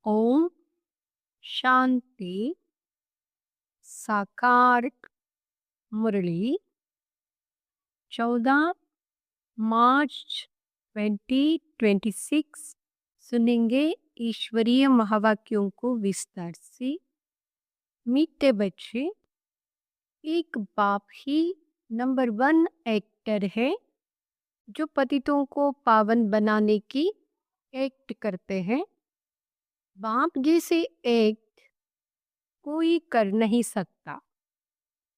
ओम शांति। साकार मुरली 14 मार्च 2026। सुनेंगे ईश्वरीय महावाक्यों को विस्तार से। मीठे बच्चे, एक बाप ही नंबर 1 एक्टर है जो पतितों को पावन बनाने की एक्ट करते हैं। बाप जैसे एक्ट कोई कर नहीं सकता।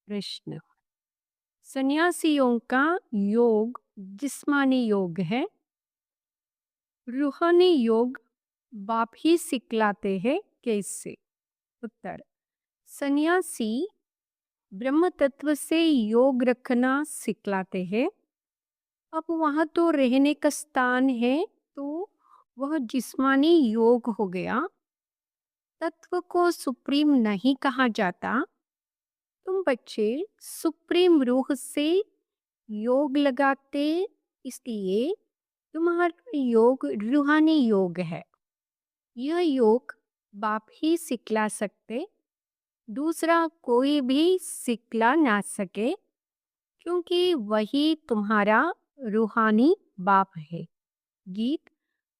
प्रश्न: सन्यासियों का योग जिस्मानी योग है, रूहानी योग बाप ही सिखलाते हैं, कैसे? उत्तर: सन्यासी ब्रह्म तत्व से योग रखना सिखलाते हैं। अब वहाँ तो रहने का स्थान है, तो वह जिस्मानी योग हो गया। तत्व को सुप्रीम नहीं कहा जाता। तुम बच्चे सुप्रीम रूह से योग लगाते, इसलिए तुम्हारा योग रूहानी योग है। यह योग बाप ही सिखला सकते, दूसरा कोई भी सिखला ना सके, क्योंकि वही तुम्हारा रूहानी बाप है। गीत: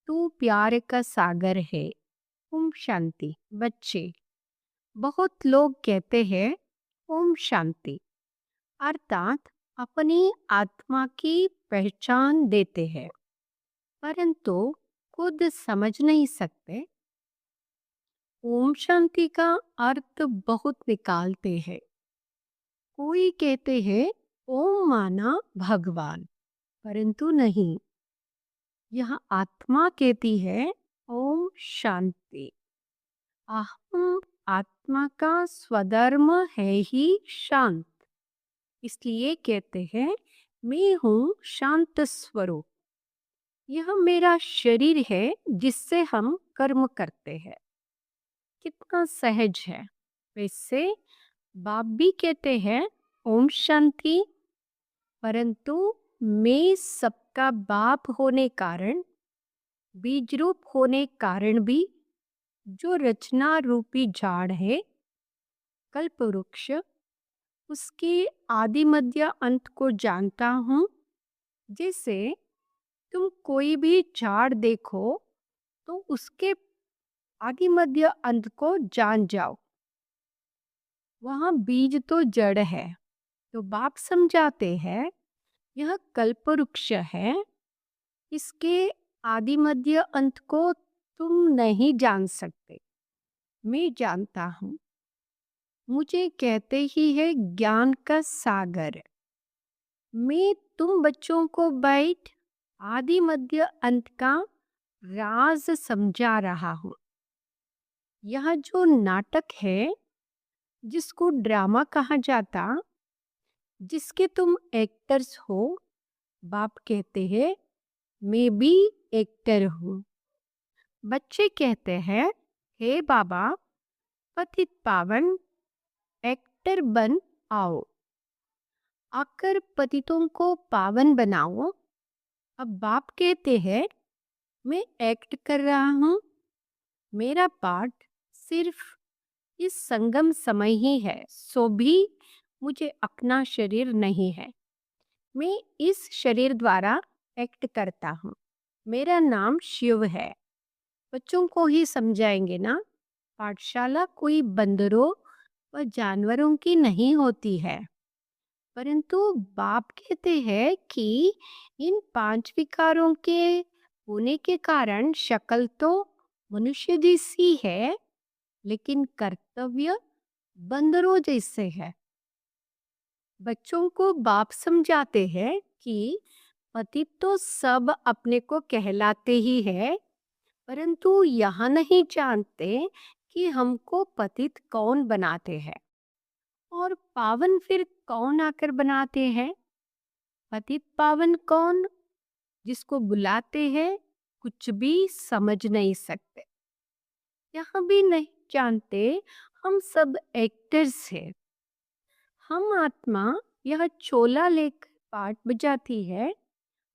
तू प्यार का सागर है। ओम शांति। बच्चे, बहुत लोग कहते हैं ओम शांति, अर्थात अपनी आत्मा की पहचान देते हैं, परंतु खुद समझ नहीं सकते। ओम शांति का अर्थ बहुत निकालते हैं। कोई कहते हैं ओम माना भगवान, परंतु नहीं, यह आत्मा कहती है ओम शांति। अहम आत्मा का स्वधर्म है ही शांत, इसलिए कहते हैं मैं हूँ शांत स्वरूप। यह मेरा शरीर है जिससे हम कर्म करते हैं। कितना सहज है। वैसे बाप भी कहते हैं ओम शांति, परंतु मैं सबका बाप होने कारण, बीज रूप होने कारण भी, जो रचना रूपी झाड़ है, कल्प वृक्ष, उसके आदि मध्य अंत को जानता हूँ। जैसे तुम कोई भी झाड़ देखो तो उसके आदि मध्य अंत को जान जाओ। वहाँ बीज तो जड़ है, तो बाप समझाते हैं यह कल्प वृक्ष है, इसके आदि मध्य अंत को तुम नहीं जान सकते, मैं जानता हूँ। मुझे कहते ही है ज्ञान का सागर। मैं तुम बच्चों को बैठ आदि मध्य अंत का राज समझा रहा हूँ। यह जो नाटक है, जिसको ड्रामा कहा जाता, जिसके तुम एक्टर्स हो, बाप कहते हैं मैं भी एक्टर हूँ। बच्चे कहते हैं हे बाबा, पतित पावन एक्टर बन आओ, आकर पतितों को पावन बनाओ। अब बाप कहते हैं मैं एक्ट कर रहा हूँ, मेरा पार्ट सिर्फ इस संगम समय ही है, सो भी मुझे अपना शरीर नहीं है। मैं इस शरीर द्वारा एक्ट करता हूँ। मेरा नाम शिव है। बच्चों को ही समझाएंगे ना। पाठशाला कोई बंदरों व जानवरों की नहीं होती है, परंतु बाप कहते हैं कि इन 5 विकारों के होने के कारण शक्ल तो मनुष्य जैसी है, लेकिन कर्तव्य बंदरों जैसे है। बच्चों को बाप समझाते हैं कि पतित तो सब अपने को कहलाते ही है, परंतु यहाँ नहीं जानते कि हमको पतित कौन बनाते हैं और पावन फिर कौन आकर बनाते हैं। पतित पावन कौन, जिसको बुलाते हैं कुछ भी समझ नहीं सकते। यहाँ भी नहीं जानते हम सब एक्टर्स हैं। हम आत्मा यह चोला लेकर पाठ बजाती है,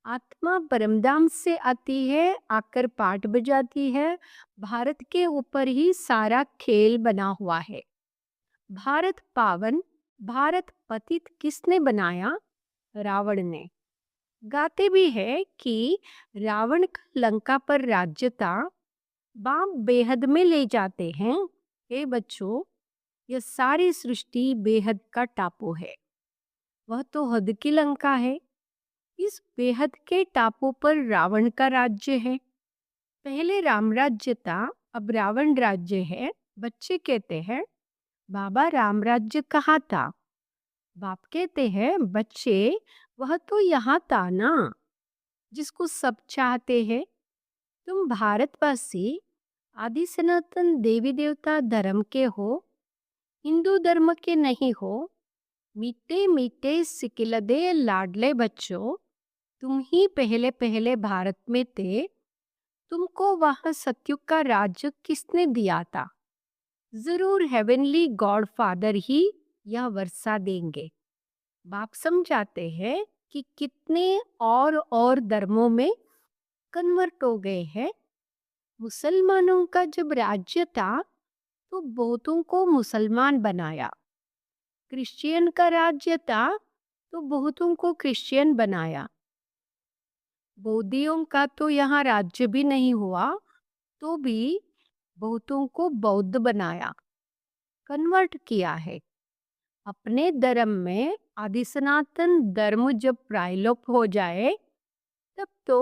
आत्मा परमधाम से आती है, आकर पाठ बजाती है। भारत के ऊपर ही सारा खेल बना हुआ है। भारत पावन, भारत पतित किसने बनाया? रावण ने। गाते भी है कि रावण का लंका पर राज्य था। बाप बेहद में ले जाते हैं, हे बच्चों, यह सारी सृष्टि बेहद का टापू है। वह तो हद की लंका है। इस बेहद के टापू पर रावण का राज्य है। पहले राम राज्य था, अब रावण राज्य है। बच्चे कहते हैं, बाबा राम राज्य कहाँ था? बाप कहते हैं, बच्चे वह तो यहाँ था ना, जिसको सब चाहते हैं। तुम भारतवासी आदि सनातन देवी देवता धर्म के हो, हिंदू धर्म के नहीं हो। मीठे मीठे सिकिलदे लाडले बच्चों, तुम ही पहले पहले भारत में थे। तुमको वह सत्युग का राज्य किसने दिया था? जरूर हेवनली गॉड फादर ही यह वर्षा देंगे। बाप समझाते हैं कि कितने और धर्मों में कन्वर्ट हो गए हैं। मुसलमानों का जब राज्य था तो बहुतों को मुसलमान बनाया। क्रिश्चियन का राज्य था तो बहुतों को क्रिश्चियन बनाया। बौद्धियों का तो यहाँ राज्य भी नहीं हुआ तो भी बहुतों को बौद्ध बनाया, कन्वर्ट किया है। अपने धर्म में आदि सनातन धर्म जब प्रायलोप हो जाए तब तो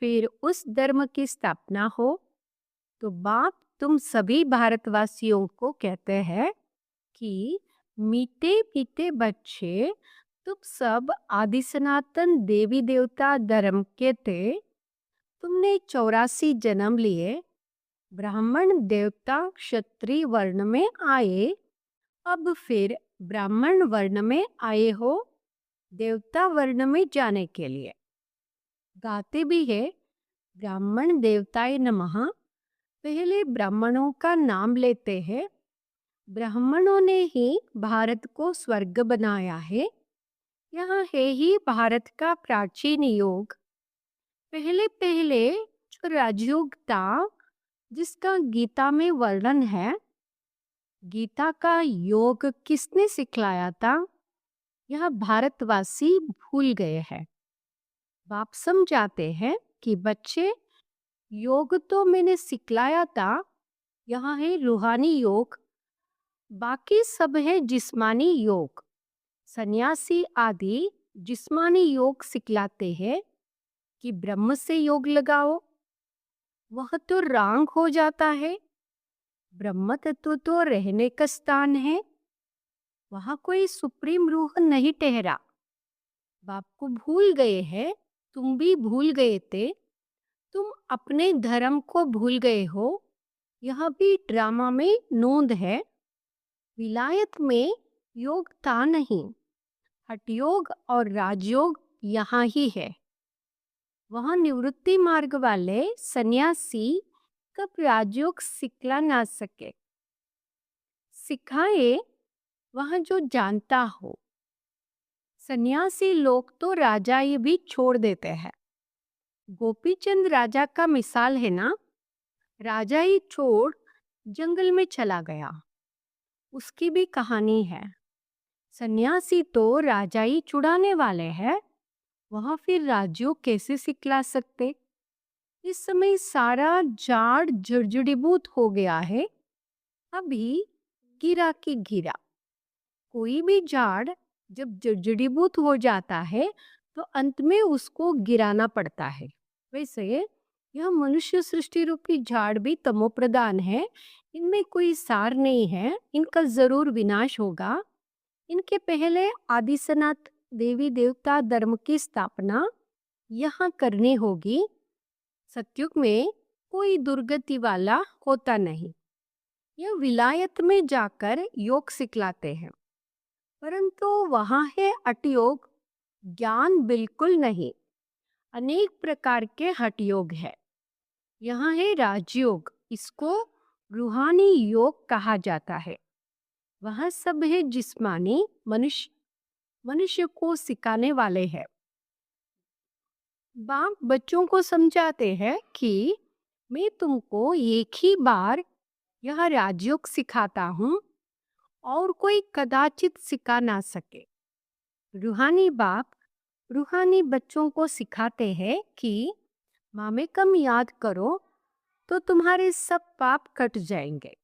फिर उस धर्म की स्थापना हो। तो बाप तुम सभी भारतवासियों को कहते हैं कि मीठे मीठे बच्चे, तुम सब आदि सनातन देवी देवता धर्म के थे। तुमने 84 जन्म लिए, ब्राह्मण देवता क्षत्रिय वर्ण में आए, अब फिर ब्राह्मण वर्ण में आए हो देवता वर्ण में जाने के लिए। गाते भी है, ब्राह्मण देवताय नमः। पहले ब्राह्मणों का नाम लेते हैं। ब्राह्मणों ने ही भारत को स्वर्ग बनाया है। यहाँ है ही भारत का प्राचीन योग। पहले पहले जो राजयोग था, जिसका गीता में वर्णन है, गीता का योग किसने सिखलाया था? यह भारतवासी भूल गए हैं। बाप समझाते हैं कि बच्चे, योग तो मैंने सिखलाया था, यहाँ है रूहानी योग, बाकी सब है जिस्मानी योग। सन्यासी आदि जिस्मानी योग सिखलाते हैं कि ब्रह्म से योग लगाओ, वह तो रांग हो जाता है। ब्रह्म तत्व तो रहने का स्थान है, वहाँ कोई सुप्रीम रूह नहीं ठहरा। बाप को भूल गए हैं, तुम भी भूल गए थे। तुम अपने धर्म को भूल गए हो। यह भी ड्रामा में नोंद है। विलायत में योग था नहीं, हठयोग और राजयोग यहाँ ही है। वहाँ निवृत्ति मार्ग वाले सन्यासी कब राजयोग सिखला ना सके। सिखाए वह जो जानता हो। सन्यासी लोग तो राजाई भी छोड़ देते हैं। गोपीचंद राजा का मिसाल है ना। राजाई छोड़ जंगल में चला गया, उसकी भी कहानी है। सन्यासी तो राजाई छुड़ाने वाले हैं, वहां फिर राजयोग कैसे सिखला सकते? इस समय सारा झाड़ जड़जड़ीभूत हो गया है, अभी गिरा की गिरा। कोई भी झाड़ जब जड़जड़ीभूत हो जाता है तो अंत में उसको गिराना पड़ता है। वैसे यह मनुष्य सृष्टि रूपी झाड़ भी तमोप्रधान है। इनमें कोई सार नहीं है, इनका जरूर विनाश होगा। इनके पहले आदि सनातन देवी देवता धर्म की स्थापना यहाँ करनी होगी। सतयुग में कोई दुर्गति वाला होता नहीं। यह विलायत में जाकर योग सिखलाते हैं, परंतु वहाँ है हठयोग, ज्ञान बिल्कुल नहीं। अनेक प्रकार के हठयोग है। यहाँ है राजयोग, इसको रूहानी योग कहा जाता है। वह सब है जिस्मानी, मनुष्य को सिखाने वाले हैं। बाप बच्चों को समझाते हैं कि मैं तुमको एक ही बार यह राजयोग सिखाता हूँ और कोई कदाचित सिखा ना सके। रूहानी बाप रूहानी बच्चों को सिखाते हैं कि मामे कम याद करो तो तुम्हारे सब पाप कट जाएंगे।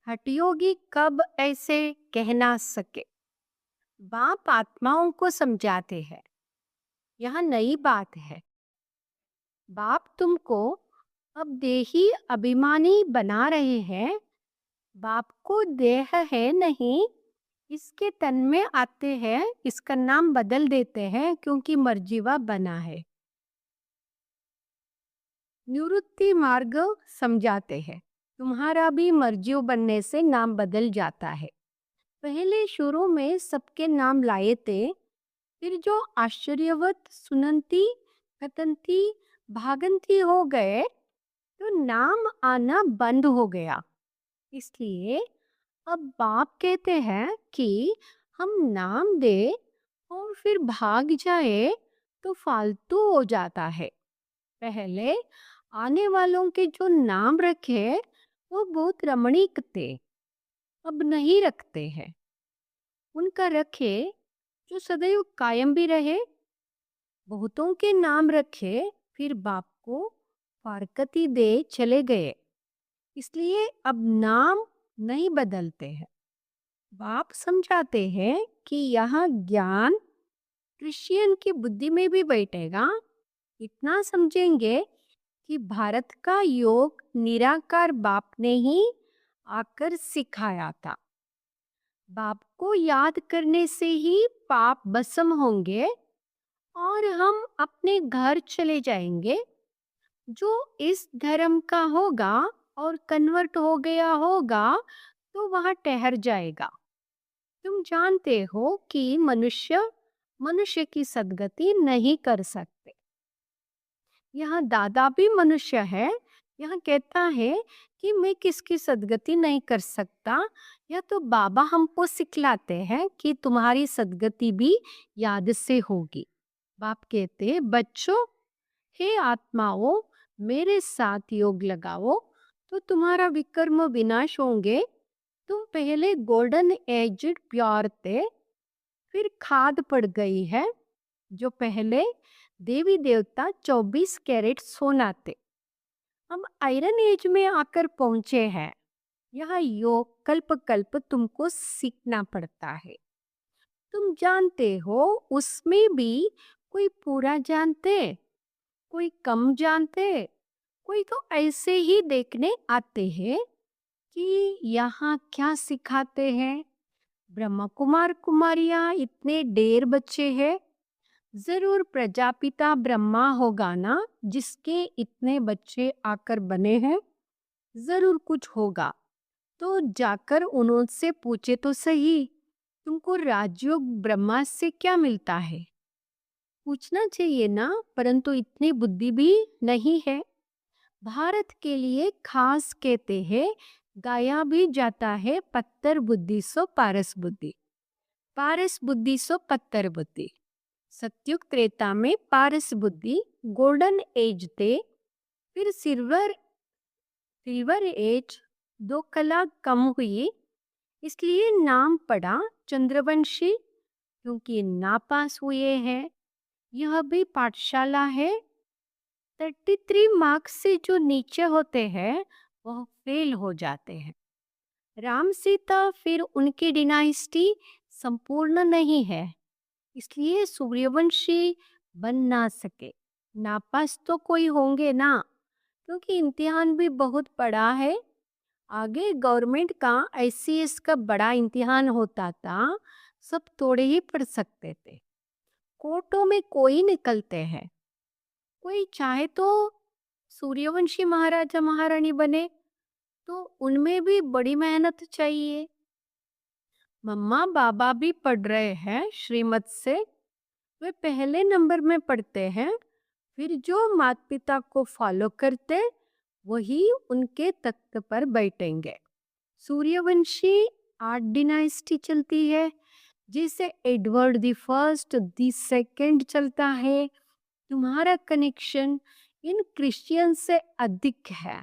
हठयोगी कब ऐसे कह ना सके। बाप आत्माओं को समझाते हैं, यह नई बात है। बाप तुमको अब देही अभिमानी बना रहे हैं। बाप को देह है नहीं, इसके तन में आते हैं, इसका नाम बदल देते हैं क्योंकि मर्जीवा बना है। निवृत्ति मार्ग समझाते हैं, तुम्हारा भी मर्जियों बनने से नाम बदल जाता है। पहले शुरू में सबके नाम लाए थे, फिर जो आश्चर्यवत सुनंती कतंती भागंती हो गए तो नाम आना बंद हो गया। इसलिए अब बाप कहते हैं कि हम नाम दे और फिर भाग जाए तो फालतू हो जाता है। पहले आने वालों के जो नाम रखे वो बहुत रमणीक थे, अब नहीं रखते हैं। उनका रखे जो सदैव कायम भी रहे। बहुतों के नाम रखे फिर बाप को फारकती दे चले गए, इसलिए अब नाम नहीं बदलते हैं। बाप समझाते हैं कि यहाँ ज्ञान क्रिश्चियन की बुद्धि में भी बैठेगा। इतना समझेंगे कि भारत का योग निराकार बाप ने ही आकर सिखाया था। बाप को याद करने से ही पाप भस्म होंगे और हम अपने घर चले जाएंगे। जो इस धर्म का होगा और कन्वर्ट हो गया होगा तो वह ठहर जाएगा। तुम जानते हो कि मनुष्य मनुष्य की सद्गति नहीं कर सकते। यहाँ दादा भी मनुष्य है। यह कहता है कि मैं किसकी सद्गति नहीं कर सकता। यह तो बाबा हमको सिखलाते हैं कि तुम्हारी सद्गति भी याद से होगी। बाप कहते बच्चों, हे आत्माओं, मेरे साथ योग लगाओ तो तुम्हारा विकर्म विनाश होंगे। तुम पहले गोल्डन एज्ड प्योर थे, फिर खाद पड़ गई है। जो पहले देवी देवता 24 कैरेट सोना थे, अब आयरन एज में आकर पहुंचे हैं। यह योग कल्प कल्प तुमको सीखना पड़ता है। तुम जानते हो उसमें भी कोई पूरा जानते, कोई कम जानते, कोई तो ऐसे ही देखने आते हैं कि यहाँ क्या सिखाते हैं। ब्रह्मा कुमार कुमारियाँ इतने ढेर बच्चे हैं, जरूर प्रजापिता ब्रह्मा होगा ना जिसके इतने बच्चे आकर बने हैं। जरूर कुछ होगा, तो जाकर उनसे पूछे तो सही, तुमको राजयोग ब्रह्मा से क्या मिलता है। पूछना चाहिए ना, परंतु इतनी बुद्धि भी नहीं है। भारत के लिए खास कहते हैं, गाया भी जाता है पत्थर बुद्धि सो पारस बुद्धि, पारस बुद्धि सो पत्थर बुद्धि। सत्युग त्रेता में पारस बुद्धि गोल्डन एज थे, फिर सिल्वर सिल्वर एज 2 कला कम हुई, इसलिए नाम पड़ा चंद्रवंशी क्योंकि नापास हुए हैं। यह भी पाठशाला है। 33 मार्क्स से जो नीचे होते हैं वह फेल हो जाते हैं। राम सीता फिर उनकी डिनाइस्टी संपूर्ण नहीं है, इसलिए सूर्यवंशी बन ना सके। नापास तो कोई होंगे ना, क्योंकि इम्तिहान भी बहुत बड़ा है। आगे गवर्नमेंट का आईसीएस का बड़ा इम्तिहान होता था, सब थोड़े ही पढ़ सकते थे। कोर्टों में कोई निकलते हैं, कोई चाहे तो सूर्यवंशी महाराजा महारानी बने, तो उनमें भी बड़ी मेहनत चाहिए। मम्मा बाबा भी पढ़ रहे हैं श्रीमत से, वे पहले नंबर में पढ़ते हैं। फिर जो माता पिता को फॉलो करते वही उनके तख्त पर बैठेंगे। सूर्यवंशी 8 डिनाइस्टी चलती है, जिसे Edward the first the second चलता है। तुम्हारा कनेक्शन इन क्रिश्चियन से अधिक है।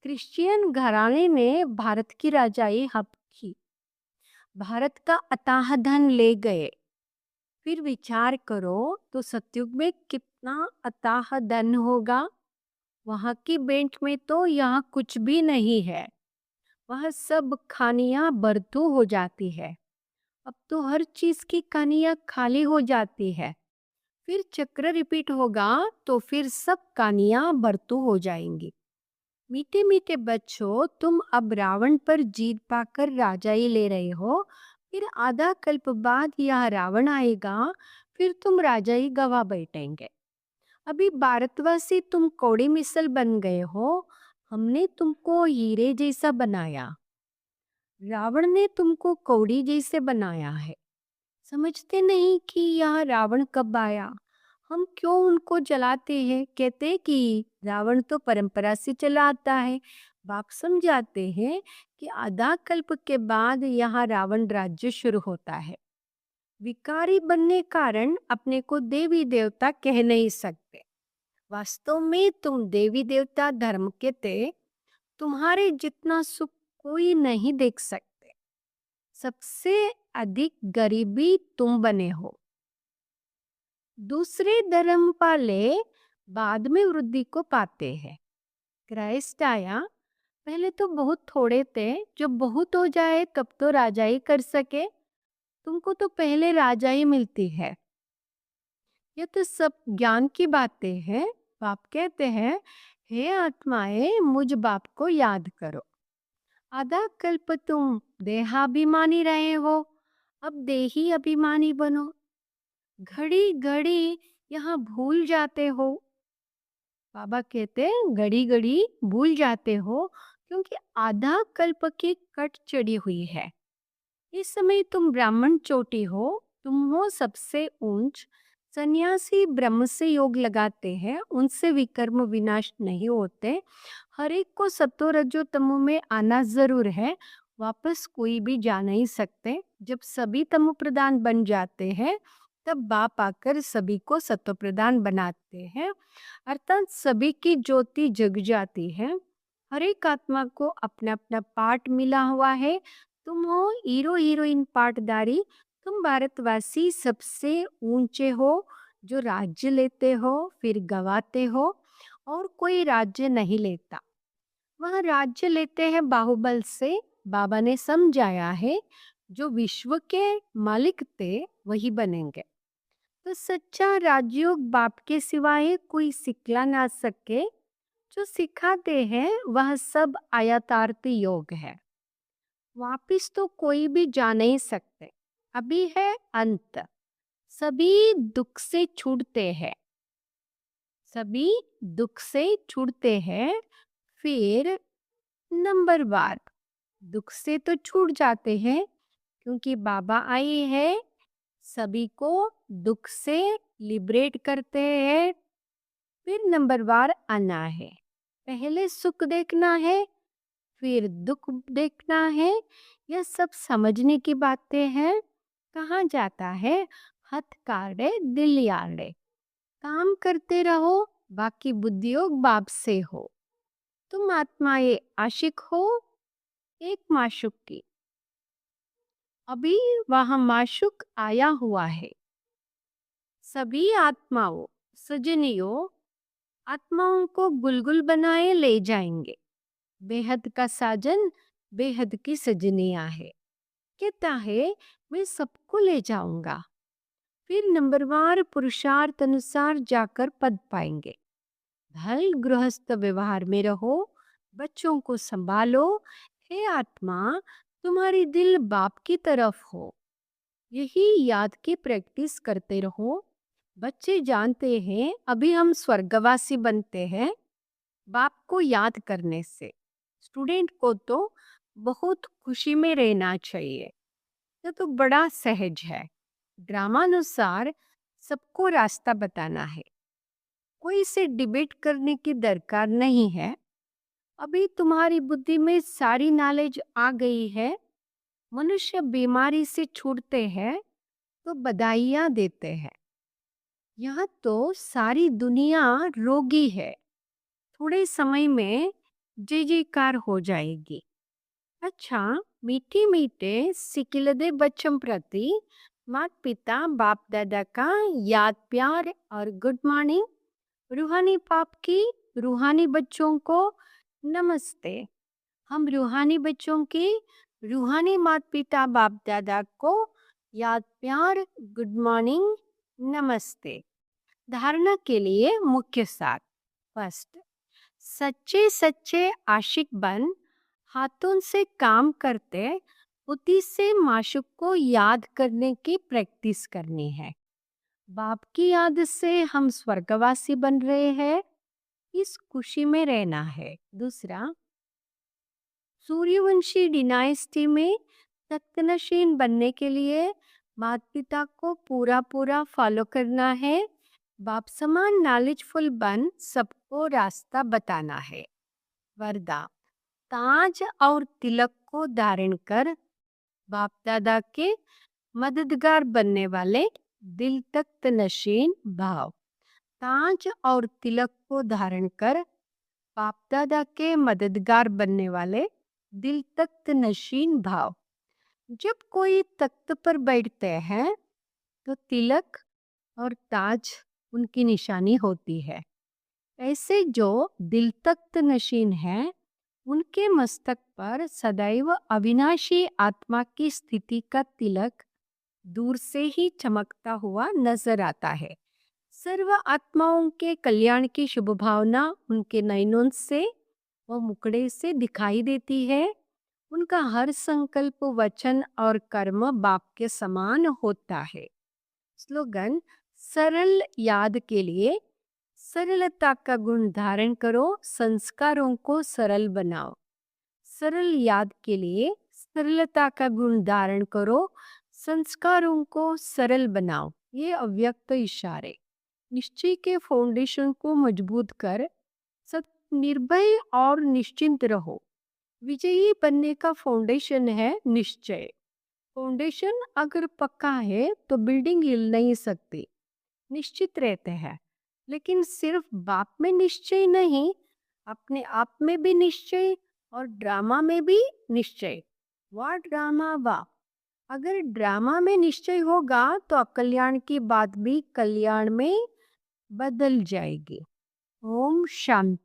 क्रिश्चियन घराने ने भारत की राजाई हड़प की, भारत का अथाह धन ले गए। फिर विचार करो तो सतयुग में कितना अथाह धन होगा। वहां की बैंक में तो यहाँ कुछ भी नहीं है। वह सब खानियां बर्तू हो जाती है। अब तो हर चीज की खानियां खाली हो जाती है। फिर चक्र रिपीट होगा तो फिर सब कहानियां बर्तू हो जाएंगी। मीठे मीठे बच्चों, तुम अब रावण पर जीत पाकर राजाई ले रहे हो। फिर आधा कल्प बाद यह रावण आएगा, फिर तुम राजाई गवा बैठेंगे। अभी भारतवासी तुम कौड़ी मिसल बन गए हो। हमने तुमको हीरे जैसा बनाया, रावण ने तुमको कौड़ी जैसे बनाया है। समझते नहीं कि यह रावण कब आया। हम क्यों उनको जलाते हैं? कहते हैं कि रावण तो परंपरा से चला आता है। बाप समझाते हैं कि आधा कल्प के बाद यहाँ रावण राज्य शुरू होता है। विकारी बनने कारण अपने को देवी देवता कह नहीं सकते। वास्तव में तुम देवी देवता धर्म के थे। तुम्हारे जितना सुख कोई नहीं देख सकते। सबसे अधिक गरीबी तुम बने हो। दूसरे धर्म वाले बाद में वृद्धि को पाते हैं। क्राइस्ट आया, पहले तो बहुत थोड़े थे। जब बहुत हो जाए तब तो राजाई कर सके। तुमको तो पहले राजाई मिलती है। ये तो सब ज्ञान की बातें हैं। बाप कहते हैं, हे आत्माएं, मुझ बाप को याद करो। आधा कल्प तुम देहाभिमानी रहे हो, अब देही अभिमानी बनो। घड़ी घड़ी यहाँ भूल जाते हो। बाबा कहते हैं, घड़ी घड़ी भूल जाते हो क्योंकि आधा कल्प की कट चढ़ी हुई है। इस समय तुम ब्राह्मण चोटी हो, तुम हो सबसे ऊंच। सन्यासी ब्रह्म से योग लगाते हैं, उनसे विकर्म विनाश नहीं होते। हर एक को सतो रजो तमो में आना जरूर है। वापस कोई भी जा नहीं सकते। जब सभी तमो प्रधान बन जाते हैं तब बाप आकर सभी को सतो प्रधान बनाते हैं, अर्थात सभी की ज्योति जग जाती है। हर एक आत्मा को अपना अपना पार्ट मिला हुआ है। तुम हो हीरो हीरोइन पार्टदारी। तुम भारतवासी सबसे ऊंचे हो जो राज्य लेते हो फिर गवाते हो, और कोई राज्य नहीं लेता। वह राज्य लेते हैं बाहुबल से। बाबा ने समझाया है, जो विश्व के मालिक थे वही बनेंगे। तो सच्चा राजयोग बाप के सिवाय कोई सिखला ना सके। जो सिखाते हैं वह सब आयतार्थ योग है। वापिस तो कोई भी जा नहीं सकते। अभी है अंत। सभी दुख से छूटते हैं, सभी दुख से छूटते हैं। फिर नंबर बार दुख से तो छूट जाते हैं क्योंकि बाबा आए हैं, सभी को दुख से लिबरेट करते हैं। फिर नंबर बार आना है। पहले सुख देखना है, फिर दुख देखना है। यह सब समझने की बातें हैं। कहाँ जाता है हथ काड़े दिल याड़े। काम करते रहो, बाकी बुद्धियोग बाप से हो। तुम आत्माएं आशिक हो एक माशुक की। अभी वहां माशुक आया हुआ है। सभी आत्माओं सजनियों आत्माओं को गुलगुल बनाए ले जाएंगे। बेहद का साजन बेहद की सजनिया है। कहता है, मैं सबको ले जाऊंगा। फिर नंबरवार पुरुषार्थ अनुसार जाकर पद पाएंगे। भल गृहस्थ व्यवहार में रहो, बच्चों को संभालो। हे आत्मा, तुम्हारी दिल बाप की तरफ हो। यही याद की प्रैक्टिस करते रहो। बच्चे जानते हैं अभी हम स्वर्गवासी बनते हैं बाप को याद करने से। स्टूडेंट को तो बहुत खुशी में रहना चाहिए। ये तो बड़ा सहज है। ड्रामानुसार सबको रास्ता बताना है। कोई से डिबेट करने की दरकार नहीं है। अभी तुम्हारी बुद्धि में सारी नॉलेज आ गई है। मनुष्य बीमारी से छूटते हैं तो बधाइयाँ देते हैं। यहाँ तो सारी दुनिया रोगी है, थोड़े समय में जय जयकार हो जाएगी। अच्छा, मीठे मीठे सिकिलदे बच्चों प्रति माता पिता बाप दादा का याद प्यार और गुड मॉर्निंग। रूहानी पाप की रूहानी बच्चों को नमस्ते। हम रूहानी बच्चों की रूहानी माता पिता बाप दादा को याद प्यार गुड मॉर्निंग नमस्ते। धारणा के लिए मुख्य सार। फर्स्ट, सच्चे सच्चे आशिक बन हाथों से काम करते उसी से माशूक को याद करने की प्रैक्टिस करनी है। बाप की याद से हम स्वर्गवासी बन रहे हैं, इस खुशी में रहना है। दूसरा, सूर्यवंशी डिनाइस्टी में तख्तनशीन बनने के लिए माता पिता को पूरा पूरा फॉलो करना है। बाप समान नॉलेजफुल बन सबको रास्ता बताना है। वरदान, ताज और तिलक को धारण कर बाप दादा के मददगार बनने वाले दिल तख्त नशीन भाव। ताज और तिलक को धारण कर बाप दादा के मददगार बनने वाले दिल तख्त नशीन भाव। जब कोई तख्त पर बैठते हैं तो तिलक और ताज उनकी निशानी होती है। ऐसे जो दिल तख्त नशीन है, उनके मस्तक पर सदैव अविनाशी आत्मा की स्थिति का तिलक दूर से ही चमकता हुआ नजर आता है। सर्व आत्माओं के कल्याण की शुभ भावना उनके नयनों से व मुखड़े से दिखाई देती है। उनका हर संकल्प वचन और कर्म बाप के समान होता है। स्लोगन, सरल याद के लिए सरलता का गुण धारण करो, संस्कारों को सरल बनाओ। सरल याद के लिए सरलता का गुण धारण करो, संस्कारों को सरल बनाओ। ये अव्यक्त इशारे निश्चय के फाउंडेशन को मजबूत कर सत निर्भय और निश्चिंत रहो। विजयी बनने का फाउंडेशन है निश्चय। फाउंडेशन अगर पक्का है तो बिल्डिंग हिल नहीं सकती। निश्चित रहते हैं, लेकिन सिर्फ बाप में निश्चय नहीं, अपने आप में भी निश्चय और ड्रामा में भी निश्चय। वाह ड्रामा वाह! अगर ड्रामा में निश्चय होगा तो अकल्याण की बात भी कल्याण में बदल जाएगी। ओम शांति।